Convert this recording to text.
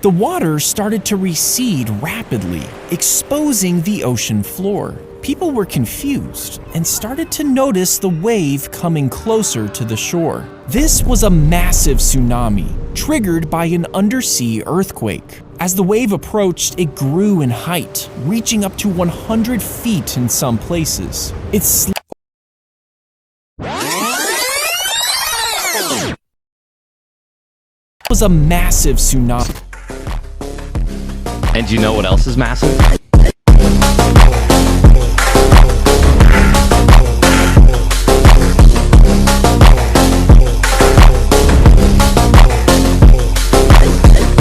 The water started to recede rapidly, exposing the ocean floor. People were confused and started to notice the wave coming closer to the shore. This was a massive tsunami, triggered by an undersea earthquake. As the wave approached, it grew in height, reaching up to 100 feet in some places. It was a massive tsunami. And do you know what else is massive?